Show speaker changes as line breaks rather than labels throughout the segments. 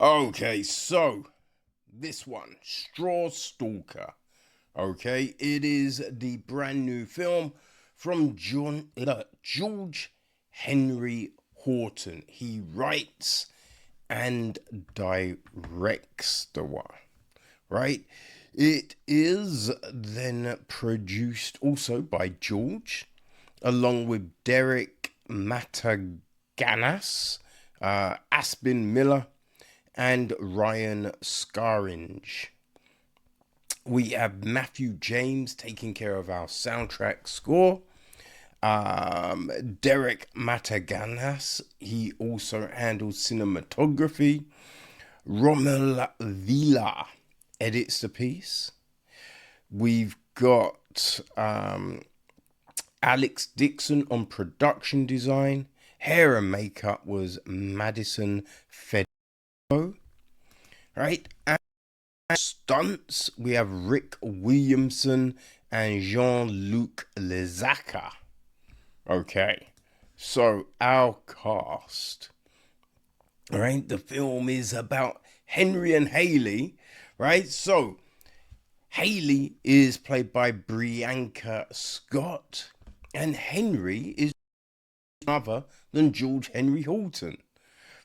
Okay, so this one, Strawstalker. Okay, it is the brand new film from George Henry Horton. He writes and directs the one, right? It is then produced also by George, along with Derek Mataganas, Aspen Miller, and Ryan Scaringe. We have Matthew James taking care of our soundtrack score. Derek Mataganas, he also handles cinematography. Rommel Villa edits the piece. We've got Alex Dixon on production design. Hair and makeup was Madison Federico, right? And stunts, we have Rick Williamson and Jean-Luc Lezaca. Okay, so our cast, right? The film is about Henry and Haley, right? So Haley is played by Branika Scott, and Henry is other than George Henry Horton,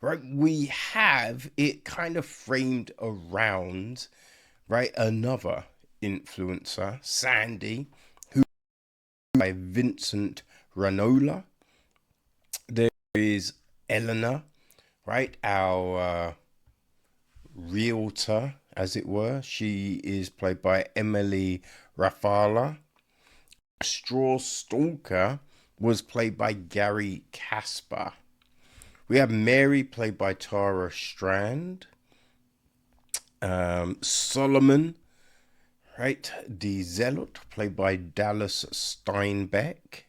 right? We have it kind of framed around, right, another influencer, Sandy, who is by Vincent Ranola. There is Eleanor, right, our realtor, as it were. She is played by Emily Rafala. Strawstalker was played by Gary Casper. We have Mary, played by Tara Strand. Solomon, right, the Zealot, played by Dallas Steinbeck.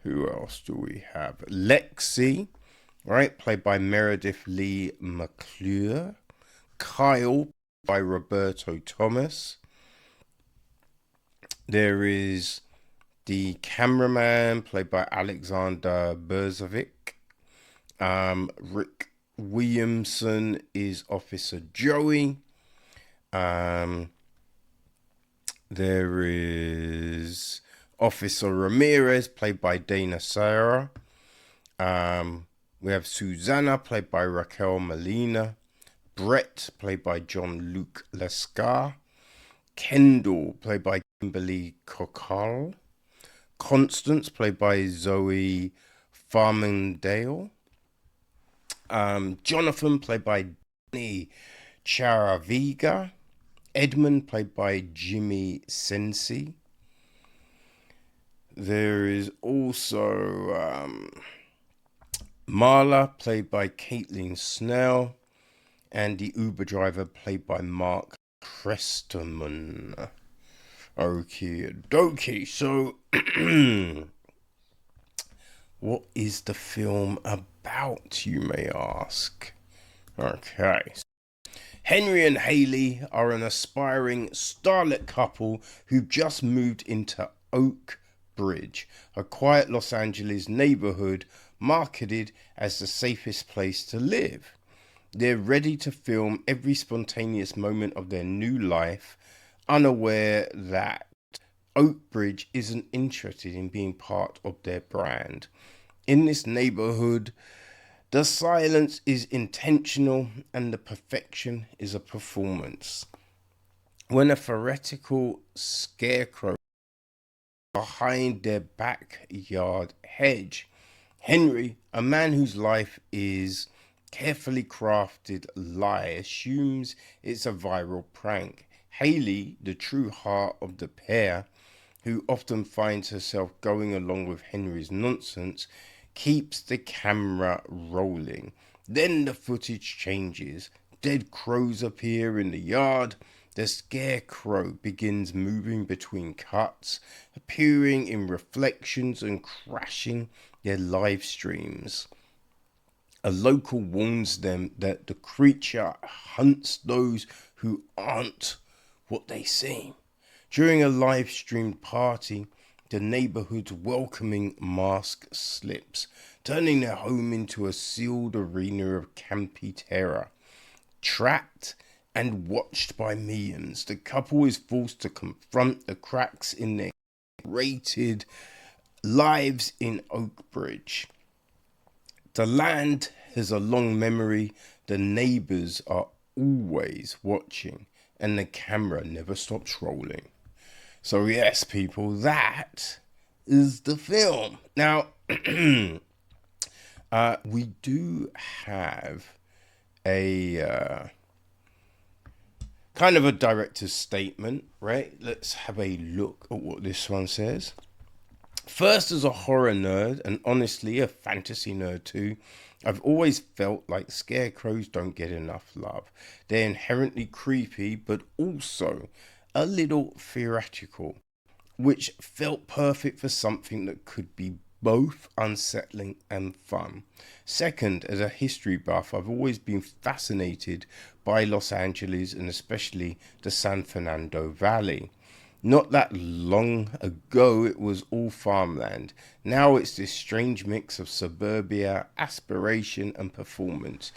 Who else do we have? Lexi, right, played by Meredith Lee McClure. Kyle, by Roberto Thomas. There is the cameraman, played by Alexander Berzovic. Rick Williamson is Officer Joey. There is Officer Ramirez, played by Dana Sarah. We have Susanna, played by Raquel Molina. Brett, played by Jean-Luc Lescar. Kendall, played by Kimberly Kokal. Constance, played by Zoe Farmingdale. Jonathan, played by Danny Charaviga. Edmund, played by Jimmy Sensi. There is also Marla, played by Caitlin Snell. And the Uber driver, played by Mark Presterman. Okie dokie. So, what is the film about, you may ask? Okay. Henry and Haley are an aspiring starlet couple who've just moved into Oak Bridge, a quiet Los Angeles neighborhood marketed as the safest place to live. They're ready to film every spontaneous moment of their new life, unaware that Oak Bridge isn't interested in being part of their brand. In this neighborhood, the silence is intentional and the perfection is a performance. When a theatrical scarecrow behind their backyard hedge, Henry, a man whose life is carefully crafted lie, assumes it's a viral prank. Haley, the true heart of the pair, who often finds herself going along with Henry's nonsense, keeps the camera rolling. Then the footage changes. Dead crows appear in the yard. The scarecrow begins moving between cuts, appearing in reflections and crashing their live streams. A local warns them that the creature hunts those who aren't what they seem. During a live streamed party, the neighborhood's welcoming mask slips, turning their home into a sealed arena of campy terror. Trapped and watched by millions, the couple is forced to confront the cracks in their curated lives in Oakbridge. The land has a long memory, the neighbors are always watching, and the camera never stops rolling. So yes, people, that is the film. Now, we do have a kind of a director's statement, right? Let's have a look at what this one says. First, as a horror nerd, and honestly a fantasy nerd too, I've always felt like scarecrows don't get enough love. They're inherently creepy, but also a little theatrical, which felt perfect for something that could be both unsettling and fun. Second, as a history buff, I've always been fascinated by Los Angeles and especially the San Fernando Valley. Not that long ago, it was all farmland. Now it's this strange mix of suburbia, aspiration, and performance.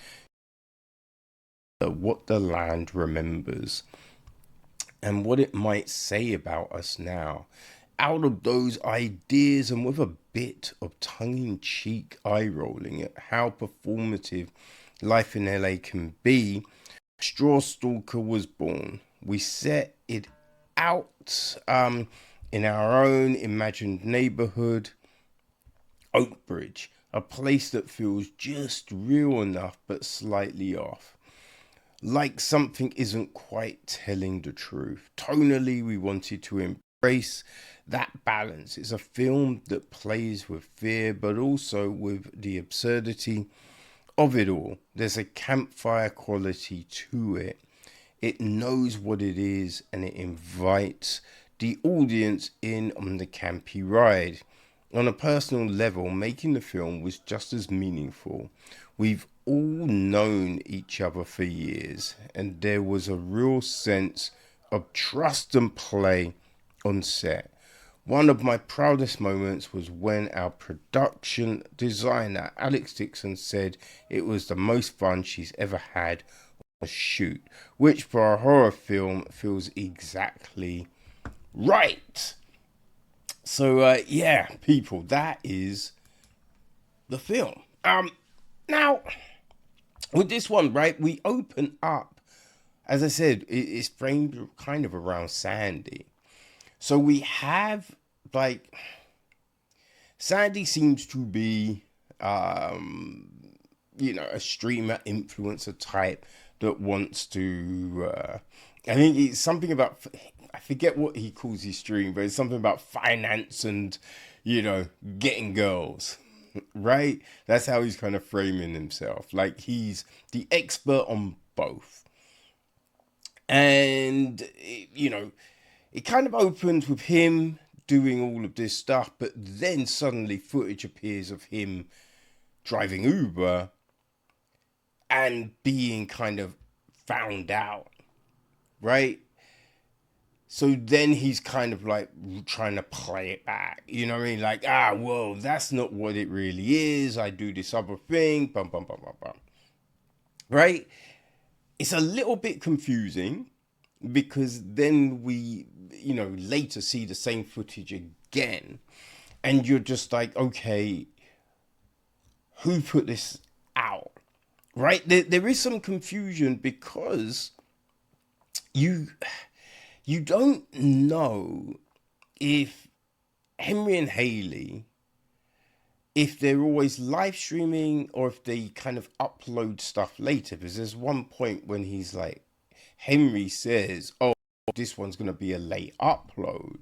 What the land remembers and what it might say about us now. Out of those ideas, and with a bit of tongue-in-cheek eye-rolling at how performative life in LA can be, Strawstalker was born. We set it out in our own imagined neighborhood, Oakbridge, a place that feels just real enough but slightly off. Like something isn't quite telling the truth. Tonally, we wanted to embrace that balance. It's a film that plays with fear but also with the absurdity of it all. There's a campfire quality to it. It knows what it is and it invites the audience in on the campy ride. On a personal level, making the film was just as meaningful. We've all known each other for years, and there was a real sense of trust and play on set. One of my proudest moments was when our production designer, Alex Dixon, said it was the most fun she's ever had on a shoot, which for a horror film feels exactly right. So, yeah, people, that is the film. Now, with this one, right, we open up, as I said, it's framed kind of around Sandy. So we have, like, Sandy seems to be, a streamer influencer type that wants to, I think it's something about, I forget what he calls his stream, but it's something about finance and, getting girls, right? That's how he's kind of framing himself. Like he's the expert on both. And, it kind of opens with him doing all of this stuff, but then suddenly footage appears of him driving Uber and being kind of found out, right? So then he's kind of like trying to play it back, you know what I mean? Like, well, that's not what it really is. I do this other thing, bum, bum, bum, bum, bum. Right? It's a little bit confusing because then we, later see the same footage again. And you're just like, okay, who put this out? Right? There is some confusion because you don't know if Henry and Haley, if they're always live streaming or if they kind of upload stuff later. Because there's one point when he's like, Henry says, oh, this one's going to be a late upload,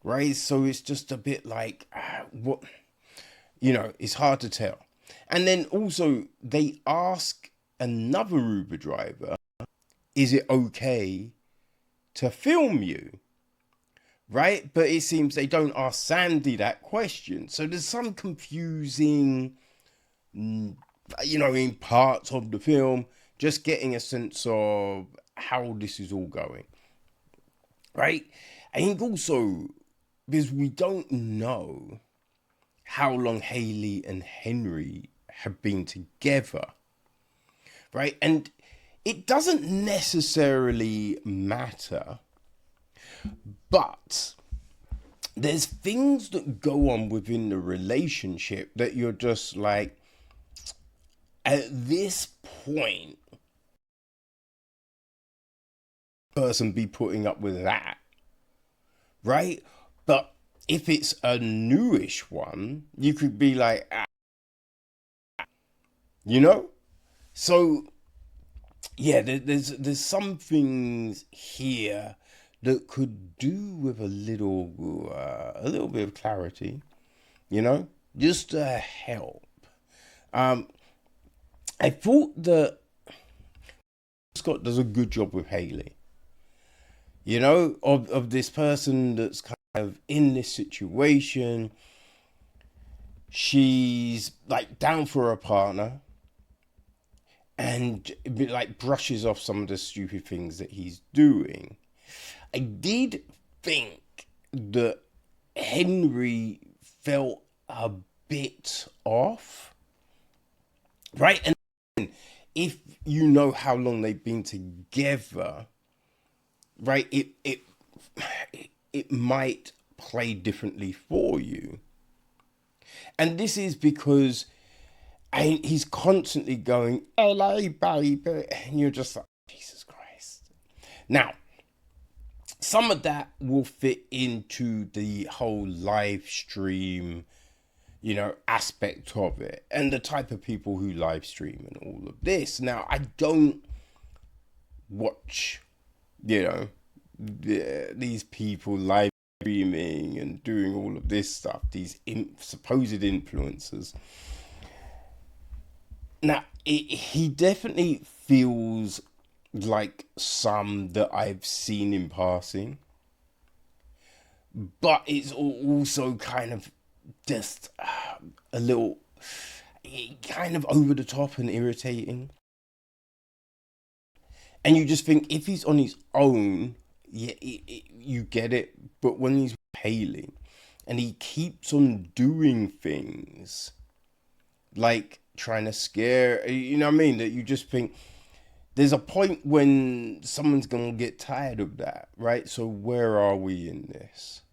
right? So it's just a bit like, what, it's hard to tell. And then also they ask another Uber driver, is it okay to film you? Right? But it seems they don't ask Sandy that question. So there's some confusing, in parts of the film, just getting a sense of how this is all going. Right? I think also because we don't know how long Haley and Henry have been together, right? And it doesn't necessarily matter, but there's things that go on within the relationship that you're just like, at this point, person be putting up with that, right? But if it's a newish one, you could be like, you know? So, yeah, there's some things here that could do with a little bit of clarity, you know, just to help. I thought that Scott does a good job with Haley, you know, of this person that's kind of in this situation. She's like down for a partner and like brushes off some of the stupid things that he's doing. I did think that Henry felt a bit off, right? And if you know how long they've been together, right, it might play differently for you. And this is because he's constantly going, LA, baby. And you're just like, Jesus Christ. Now, some of that will fit into the whole live stream, you know, aspect of it. And the type of people who live stream and all of this. Now, I don't watch, you know, these people live streaming and doing all of this stuff, these supposed influencers. Now, he definitely feels like some that I've seen in passing, but it's also kind of just a little kind of over the top and irritating. And you just think if he's on his own, yeah, you get it. But when he's hailing and he keeps on doing things like trying to scare, you know what I mean? That you just think there's a point when someone's going to get tired of that, right? So where are we in this?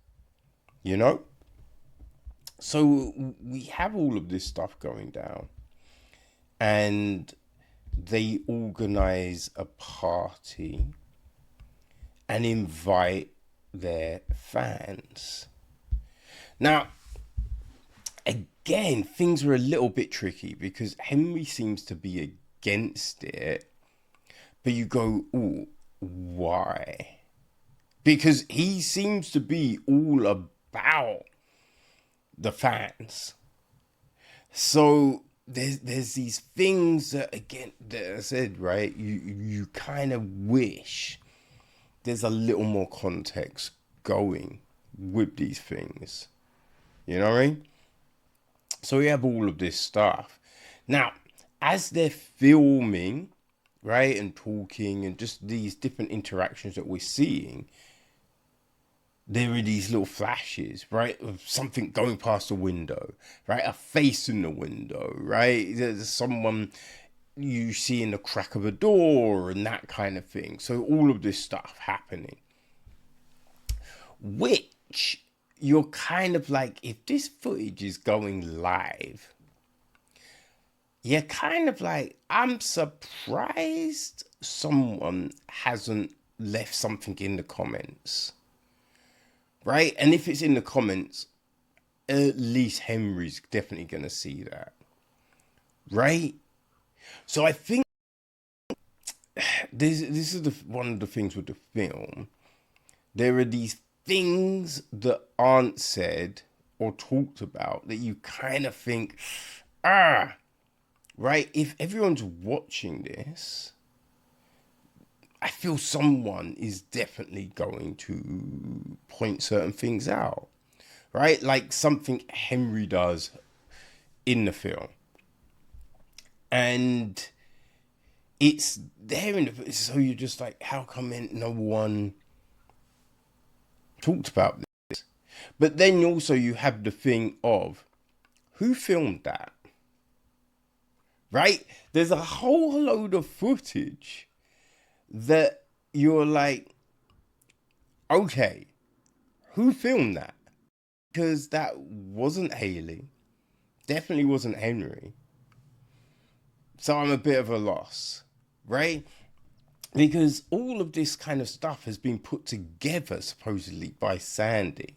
You know? So we have all of this stuff going down. And they organize a party and invite their fans. Now, again, things are a little bit tricky because Henry seems to be against it. But you go, ooh, why? Because he seems to be all about the fans. So there's these things that, again, that I said, right? You kind of wish there's a little more context going with these things. You know what I mean? So we have all of this stuff. Now, as they're filming, right, and talking and just these different interactions that we're seeing, there are these little flashes, right, of something going past the window, right, a face in the window, right, there's someone you see in the crack of a door and that kind of thing. So all of this stuff happening, which you're kind of like, if this footage is going live, you're kind of like, I'm surprised someone hasn't left something in the comments, right? And if it's in the comments, at least Henry's definitely going to see that, right? So I think this is one of the things with the film. There are these things that aren't said or talked about that you kind of think, right? If everyone's watching this, I feel someone is definitely going to point certain things out, right? Like something Henry does in the film. And it's there in the, so you're just like, how come no one talked about this? But then also you have the thing of who filmed that, right? There's a whole load of footage that you're like, okay, who filmed that? Because that wasn't Haley, definitely wasn't Henry. So I'm a bit of a loss, right? Because all of this kind of stuff has been put together supposedly by Sandy.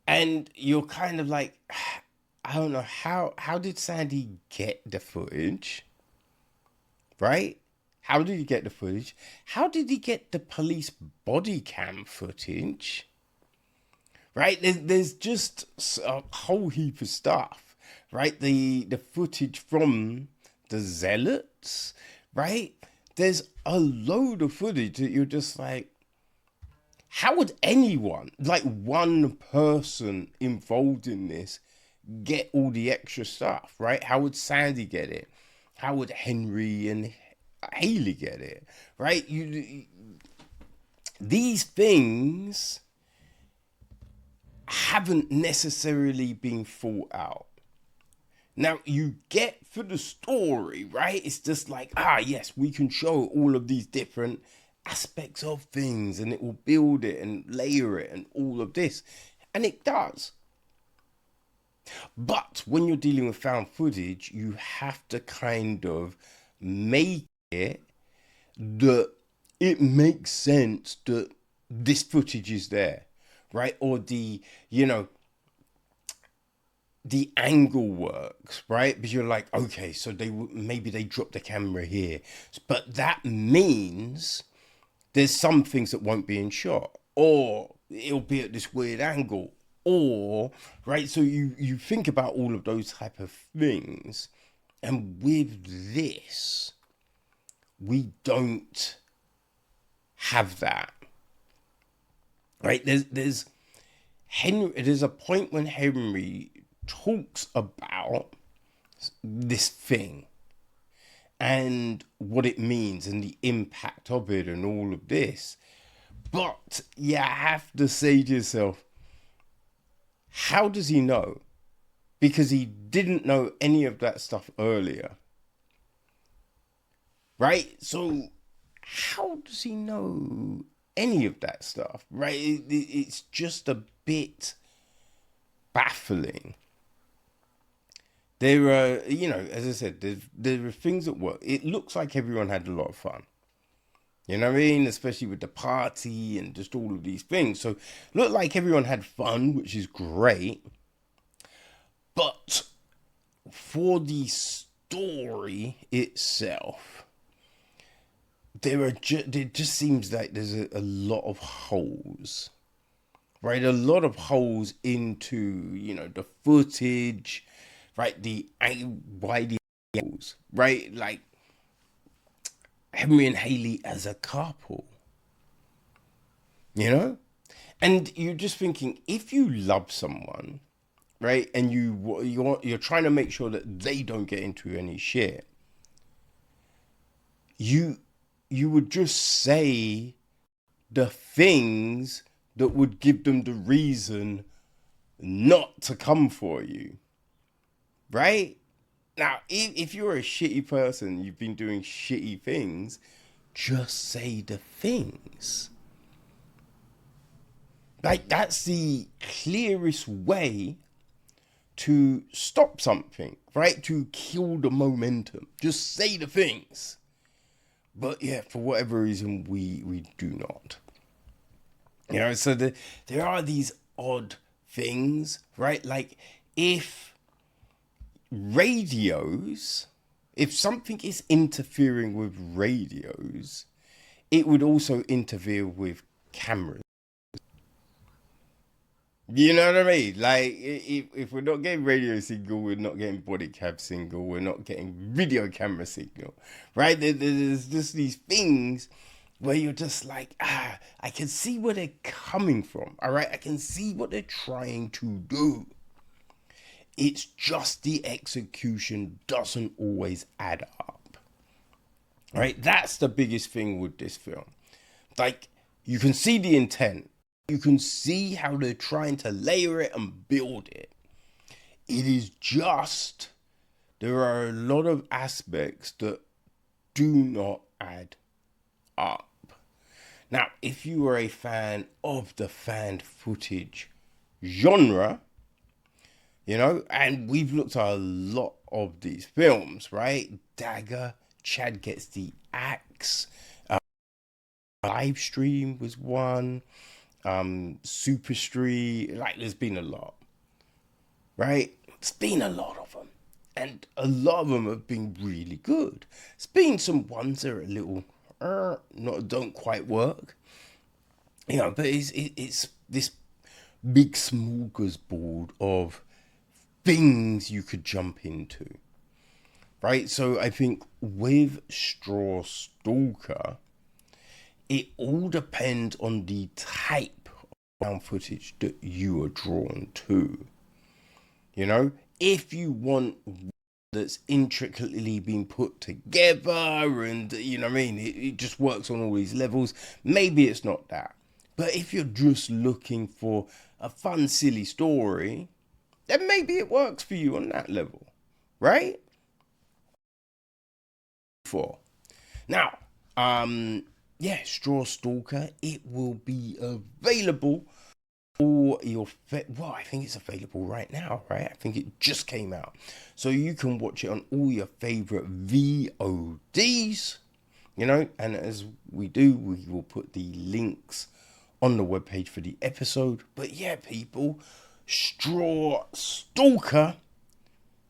And you're kind of like, I don't know, how did Sandy get the footage? Right? How did he get the footage? How did he get the police body cam footage? Right? There's just a whole heap of stuff. Right? The footage from the zealots, right? There's a load of footage that you're just like, how would anyone, like one person involved in this, get all the extra stuff, right? How would Sandy get it? How would Henry and Haley get it, right? These things haven't necessarily been thought out. Now, you get for the story, right? It's just like, yes, we can show all of these different aspects of things and it will build it and layer it and all of this. And it does. But when you're dealing with found footage, you have to kind of make it that it makes sense that this footage is there, right? Or the angle works, right? Because you're like, okay, so maybe they dropped the camera here, but that means there's some things that won't be in shot, or it'll be at this weird angle, or right. So you think about all of those type of things, and with this, we don't have that, right? There's Henry. There's a point when Henry talks about this thing and what it means and the impact of it and all of this. But you have to say to yourself, how does he know? Because he didn't know any of that stuff earlier. Right? So how does he know any of that stuff? Right? It's just a bit baffling. There are, as I said, there are things that work. It looks like everyone had a lot of fun. You know what I mean? Especially with the party and just all of these things. So, look like everyone had fun, which is great. But for the story itself, it just seems like there's a lot of holes. Right? A lot of holes into, the footage, right? Why the angles, right? Like Henry and Haley as a couple, and you're just thinking, if you love someone, right, and you're trying to make sure that they don't get into any shit, you would just say the things that would give them the reason not to come for you. Right? Now, if you're a shitty person, you've been doing shitty things, just say the things. Like, that's the clearest way to stop something, right? To kill the momentum. Just say the things. But yeah, for whatever reason, we do not. So there are these odd things, right? Like, if something is interfering with radios, it would also interfere with cameras. You know what I mean? Like, if we're not getting radio signal, we're not getting body cam signal, we're not getting video camera signal, right? There's just these things where you're just like, I can see where they're coming from, all right? I can see what they're trying to do. It's just the execution doesn't always add up. Right? That's the biggest thing with this film. Like, you can see the intent. You can see how they're trying to layer it and build it. It is just, there are a lot of aspects that do not add up. Now, if you are a fan of the found footage genre, you know, and we've looked at a lot of these films, right? Dagger, Chad Gets the Axe, Live Stream was one, Super Street, like there's been a lot, right? It's been a lot of them. And a lot of them have been really good. There's been some ones that are a little, don't quite work. You know, but it's this big smorgasbord of things you could jump into, right? So I think with Strawstalker, it all depends on the type of found footage that you are drawn to. You know, if you want that's intricately been put together and, you know what I mean, it just works on all these levels, maybe it's not that. But if you're just looking for a fun, silly story, then maybe it works for you on that level, right? Now, yeah, Strawstalker, it will be available for your well, I think it's available right now, right? I think it just came out, so you can watch it on all your favorite VODs, you know. And as we do, we will put the links on the webpage for the episode. But yeah, people, Strawstalker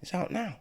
is out now.